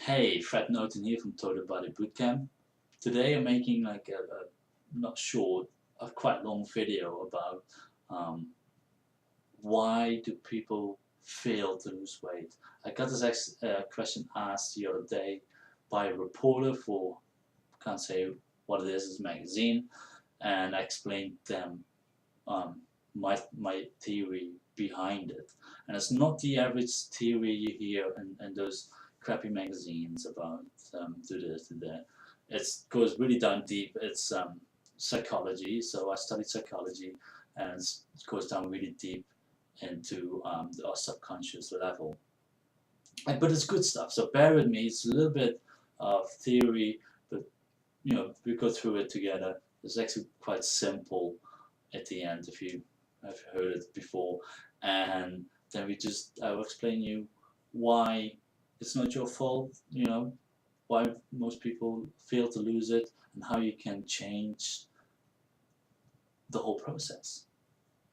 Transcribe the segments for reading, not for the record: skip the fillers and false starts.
Hey, Fred Norton here from Total Body Bootcamp. Today I'm making like a not short, a quite long video about um, why do people fail to lose weight. I got this question asked the other day by a reporter for, can't say what it is, it's a magazine, and I explained them um, my theory behind it. And it's not the average theory you hear in those crappy magazines about do this, do that. It goes really down deep. It's psychology. So I studied psychology, and it goes down really deep into our subconscious level. But it's good stuff. So bear with me. It's a little bit of theory, but we go through it together. It's actually quite simple at the end if you have heard it before, and then I will explain you why it's not your fault, why most people fail to lose it, and how you can change the whole process.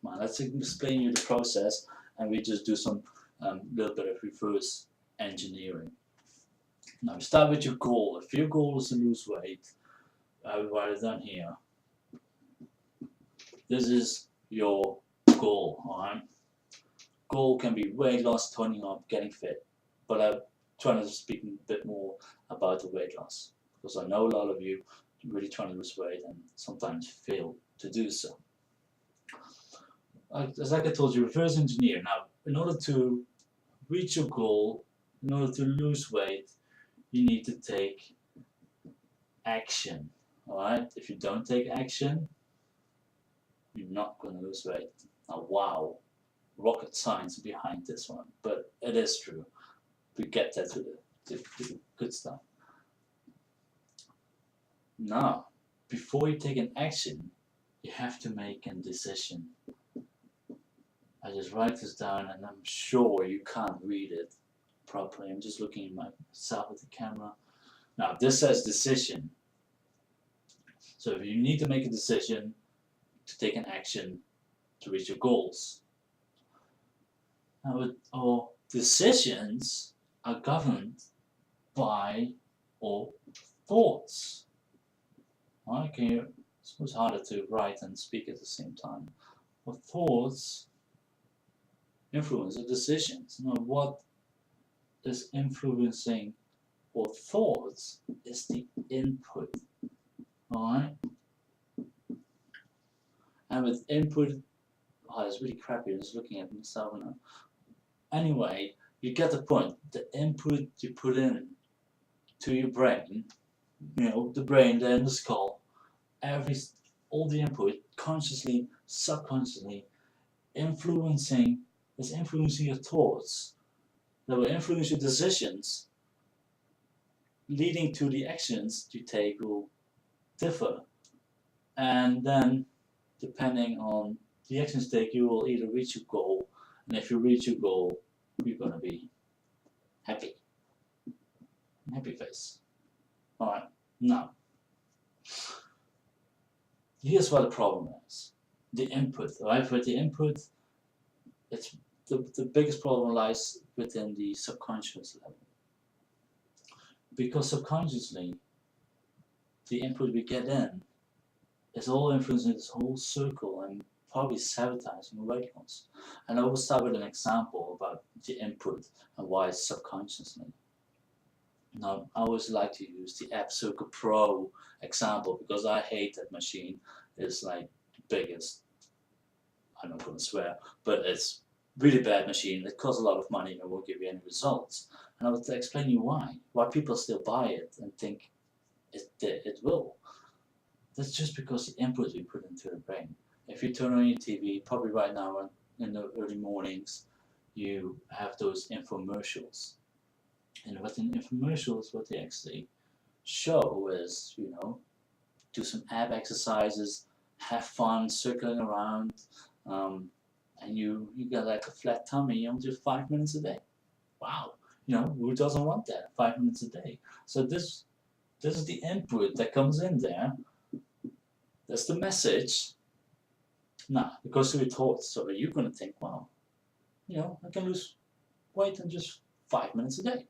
Well, let's explain you the process, and we just do some little bit of reverse engineering. Now we start with your goal. If your goal is to lose weight, I will write it down here. This is your goal, alright? Goal can be weight loss, toning up, getting fit, but I'm trying to speak a bit more about the weight loss because I know a lot of you really trying to lose weight and sometimes fail to do so. As like I told you, reverse engineer. Now, in order to reach your goal, in order to lose weight, you need to take action, alright? If you don't take action, you're not going to lose weight. Now, wow, rocket science behind this one, but it is true. We get that to the good stuff. Now, before you take an action, you have to make a decision. I just write this down, and I'm sure you can't read it properly. I'm just looking at myself at the camera. Now, this says decision. So if you need to make a decision to take an action to reach your goals. Now, our decisions are governed by our thoughts. Okay, it's harder to write and speak at the same time. Our thoughts influence our decisions. Now, what is influencing our thoughts is the input. Alright? And with input, it's really crappy. I'm just looking at myself now. Anyway, you get the point. The input you put in to your brain, the brain, then the skull, all the input, consciously, subconsciously, influencing your thoughts. That will influence your decisions, leading to the actions you take will differ. And then, depending on the actions you take, you will either reach your goal, and if you reach your goal, you're going to be happy. Happy face. Alright, now, here's what the problem is. The input, right? For the input, it's the biggest problem lies within the subconscious level. Because subconsciously, the input we get in is all influencing this whole circle and probably sabotaging weight loss. And I will start with an example about the input and why it's subconsciously. Now, I always like to use the App Circle Pro example because I hate that machine. It's like the biggest, I'm not going to swear, but it's really bad machine. It costs a lot of money and won't give you any results. And I will explain you why people still buy it and think it will. That's just because the input we put into the brain. If you turn on your TV, probably right now in the early mornings, you have those infomercials. And what in infomercials, what they actually show is, do some ab exercises, have fun circling around, and you got like a flat tummy in just 5 minutes a day. Wow, who doesn't want that? 5 minutes a day. So this is the input that comes in there. That's the message. Now, it goes to your thoughts. So you're going to think, wow, I can lose weight in just 5 minutes a day.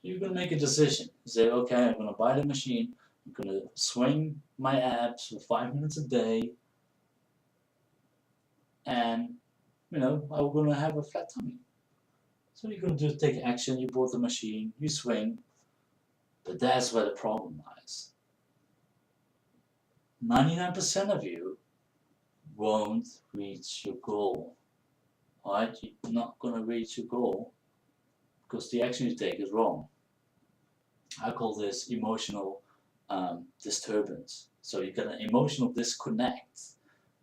you're going to make a decision. You say, okay, I'm going to buy the machine, I'm going to swing my abs for 5 minutes a day, and I'm going to have a flat tummy. So you're going to take action, you bought the machine, you swing, but that's where the problem lies. 99% of you won't reach your goal. Alright, you're not going to reach your goal because the action you take is wrong. I call this emotional disturbance. So you got an emotional disconnect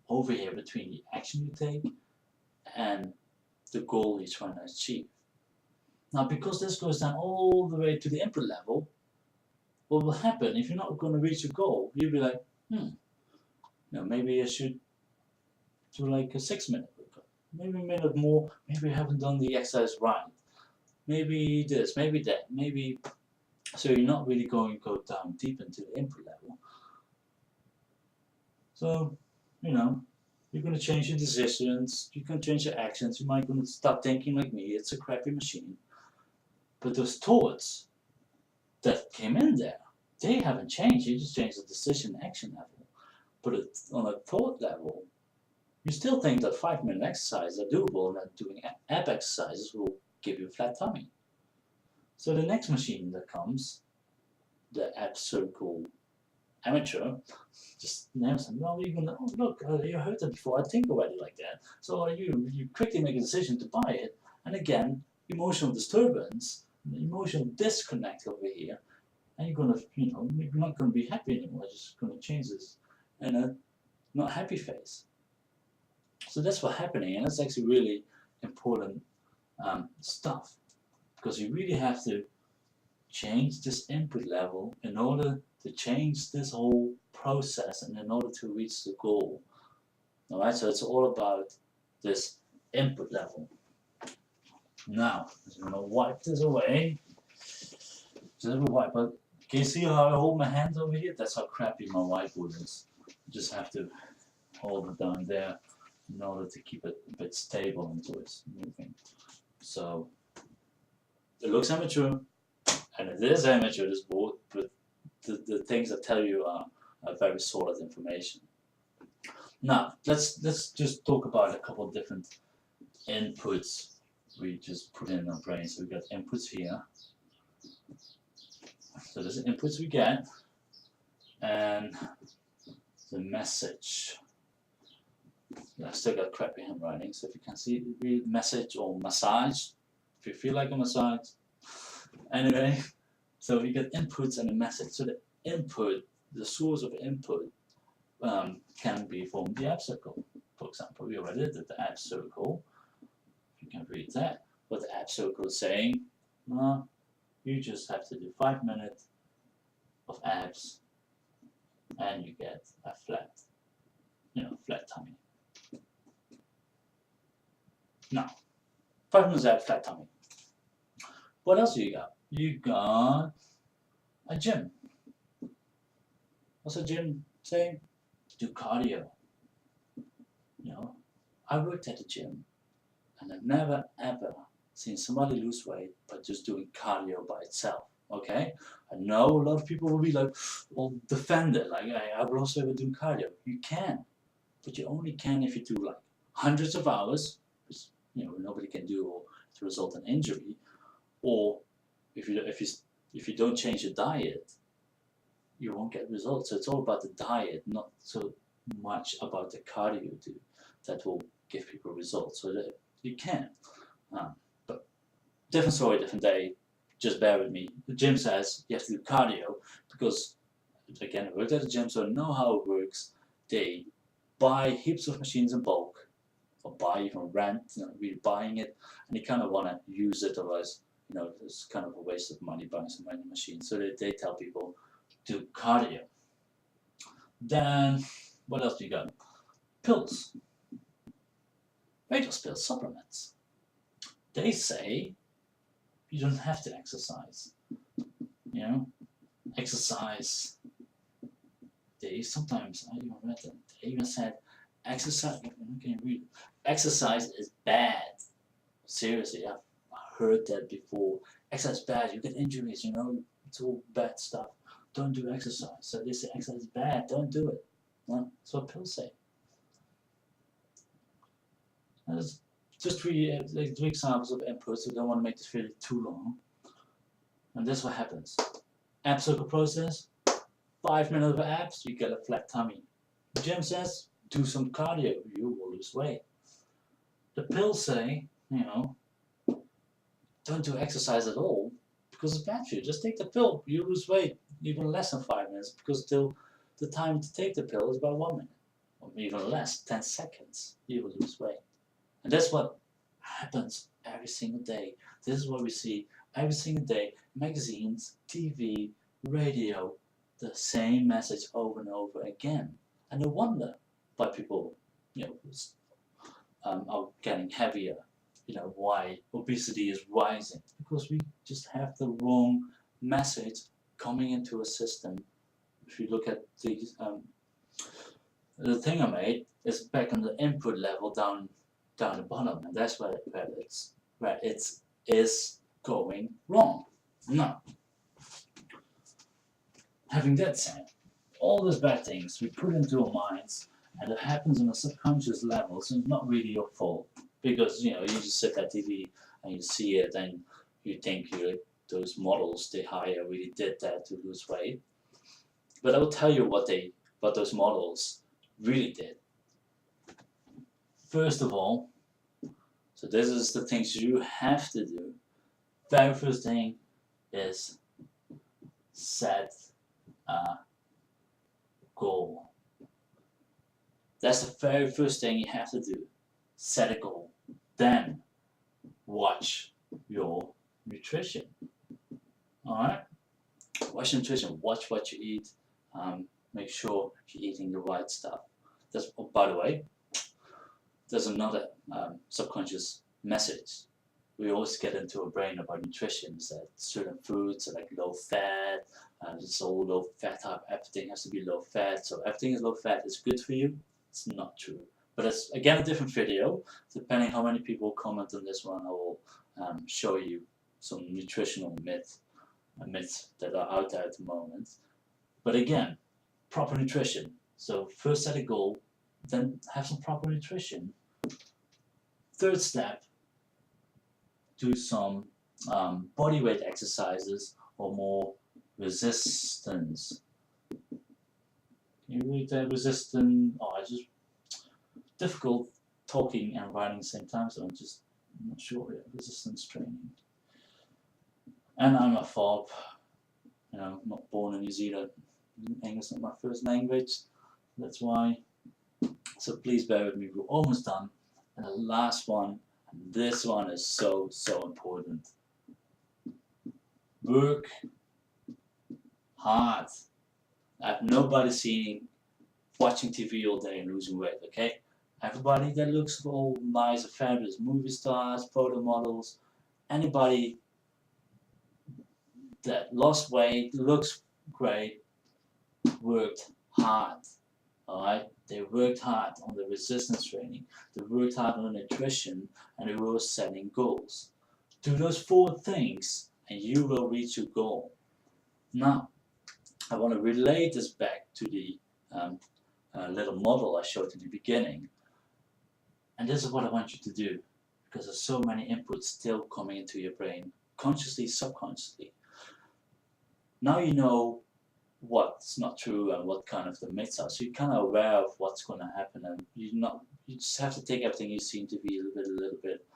over here between the action you take and the goal you're trying to achieve. Now, because this goes down all the way to the input level, what will happen if you're not going to reach your goal? You'll be like, maybe I should do like a 6-minute workout, maybe a minute more, maybe I haven't done the exercise right, maybe this, maybe that, maybe. So you're not really going to go down deep into the input level. So, you're going to change your decisions, you're going to change your actions, you might going to stop thinking like me, it's a crappy machine. But those thoughts that came in there, they haven't changed, you just changed the decision action level. But on a thought level, you still think that 5-minute exercises are doable and that doing ab exercises will give you a flat tummy. So the next machine that comes, the ab circle amateur, just nails them. Well, you're gonna, look, you heard it before, I think already like that. So you quickly make a decision to buy it, and again, emotional disturbance, emotional disconnect over here, and you're gonna, you're not gonna be happy anymore. You're just gonna change this in a not happy phase. So that's what's happening, and that's actually really important stuff, because you really have to change this input level in order to change this whole process and in order to reach the goal. Alright, so it's all about this input level. Now, I'm going to wipe this away. Just wipe, but can you see how I hold my hands over here? That's how crappy my whiteboard is. You just have to hold it down there in order to keep it a bit stable until it's moving. So it looks amateur, and it is amateur, this board, but the things I tell you are very solid information. Now let's just talk about a couple of different inputs we just put in our brain. So we got inputs here. So there's the inputs we get, and the message. I still got crappy handwriting, so if you can see, read message or massage, if you feel like a massage. Anyway, so we get inputs and a message. So the input, the source of input, can be from the ab circle. For example, we already did the ab circle. You can read that. What the ab circle is saying, you just have to do 5 minutes of abs, and you get a flat, flat tummy. Now, 5 minutes abs, flat tummy. What else do you got? You got a gym. What's a gym saying? Do cardio. I worked at a gym, and I've never ever seen somebody lose weight by just doing cardio by itself. Okay? I know a lot of people will be like, well, defend it. Like, I've lost weight by doing cardio. You can, but you only can if you do like hundreds of hours, which nobody can do, or to result in injury, or if you don't change your diet, you won't get results. So it's all about the diet, not so much about the cardio you do that will give people results. So that you can, but different story, different day. Just bear with me. The gym says you have to do cardio because, again, I worked at the gym, so I know how it works. They buy heaps of machines in bulk, or buy even rent, really buying it, and they kind of want to use it, otherwise, it's kind of a waste of money buying so many machines. So they tell people do cardio. Then what else do you got? Pills. Weight loss pills, supplements. They say you don't have to exercise. Exercise. They sometimes, I even read them, they even said exercise. Exercise is bad. Seriously, I've heard that before. Exercise is bad, you get injuries, you know, it's all bad stuff. Don't do exercise. So they say exercise is bad, don't do it. No, that's what pills say. There's just three examples of inputs. We don't want to make this video too long. And this is what happens. Ab circle process, 5 minutes of abs, you get a flat tummy. The gym says, do some cardio, you will lose weight. The pills say, you know, don't do exercise at all because it's bad for you. Just take the pill, you lose weight even less than 5 minutes because till the time to take the pill is about 1 minute. Or even less, 10 seconds, you will lose weight. And that's what happens every single day. This is what we see every single day. Magazines, TV, radio, the same message over and over again. And no wonder why people, you know, are getting heavier. You know, why obesity is rising. Because we just have the wrong message coming into a system. If you look at the thing I made is back on the input level down the bottom, and that's where it is going wrong. Now, having that said, all those bad things we put into our minds, and it happens on a subconscious level, so it's not really your fault, because you know you just sit at TV and you see it, and you think those models they hire really did that to lose weight. But I will tell you what those models really did. First of all, so this is the things you have to do. Very first thing is set a goal. That's the very first thing you have to do. Set a goal. Then watch your nutrition. Alright? Watch your nutrition. Watch what you eat. Make sure you're eating the right stuff. That's, oh, by the way, there's another subconscious message. We always get into our brain about nutrition, is that certain foods are like low fat, it's all low fat type, everything has to be low fat, so everything is low fat is good for you. It's not true. But it's again a different video. Depending how many people comment on this one, I will show you some nutritional myths that are out there at the moment. But again, proper nutrition. So first set a goal, then have some proper nutrition. Third step, do some body weight exercises or more resistance. Can you read that? Resistance? Oh, it's just difficult talking and writing at the same time, so I'm not sure yet. Resistance training. And I'm a fob. You know, not born in New Zealand. English is not my first language. That's why. So please bear with me. We're almost done. And the last one, and this one is so important. Work hard. I have nobody watching TV all day and losing weight, okay? Everybody that looks all nice and fabulous, movie stars, photo models, anybody that lost weight, looks great, worked hard. Alright? They worked hard on the resistance training, they worked hard on the nutrition, and they were setting goals. Do those 4 things and you will reach your goal. Now, I want to relate this back to the little model I showed in the beginning. And this is what I want you to do, because there's so many inputs still coming into your brain, consciously, subconsciously. Now you know what's not true and what kind of the myths are, so you're kind of aware of what's going to happen, and you just have to take everything you see to be a little bit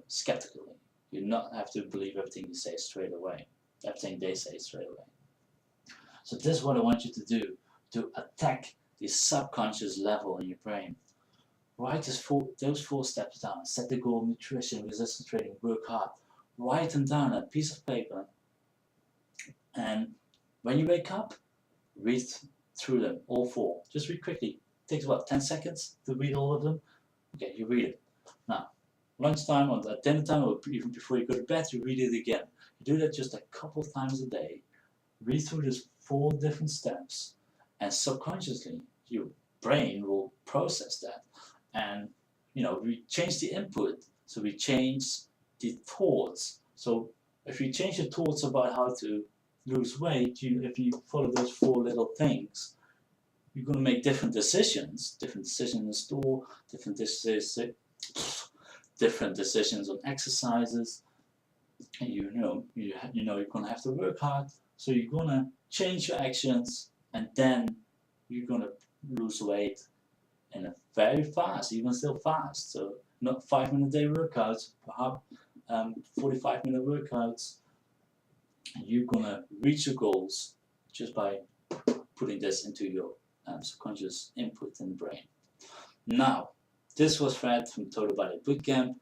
skeptically. You not have to believe everything you say straight away, everything they say straight away. So this is what I want you to do, to attack the subconscious level in your brain. Write those 4 steps down. Set the goal, nutrition, resistance training, work hard. Write them down on a piece of paper, and when you wake up, read through them, all 4. Just read quickly. It takes about 10 seconds to read all of them. Okay, you read it. Now, lunchtime or at dinner time, or even before you go to bed, you read it again. You do that just a couple of times a day. Read through these 4 different steps, and subconsciously your brain will process that. And you know, we change the input, so we change the thoughts. So if you change your thoughts about how to lose weight, if you follow those 4 little things, you're going to make different decisions in the store, different decisions on exercises. And you're going to have to work hard, so you're going to change your actions, and then you're going to lose weight in a very fast, even still fast. So not 5-minute day workouts, perhaps 45-minute workouts. You're going to reach your goals just by putting this into your subconscious input in the brain. Now, this was Fred from Total Body Bootcamp.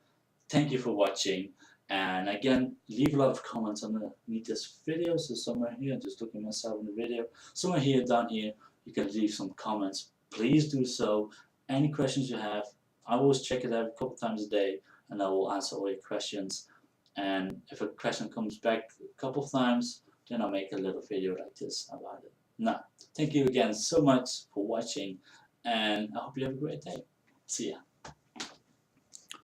Thank you for watching. And again, leave a lot of comments underneath this video. So somewhere here, I'm just looking myself in the video. Somewhere here, down here, you can leave some comments. Please do so. Any questions you have, I always check it out a couple times a day, and I will answer all your questions. And if a question comes back a couple of times, then I'll make a little video like this about it. Now, thank you again so much for watching, and I hope you have a great day. See ya.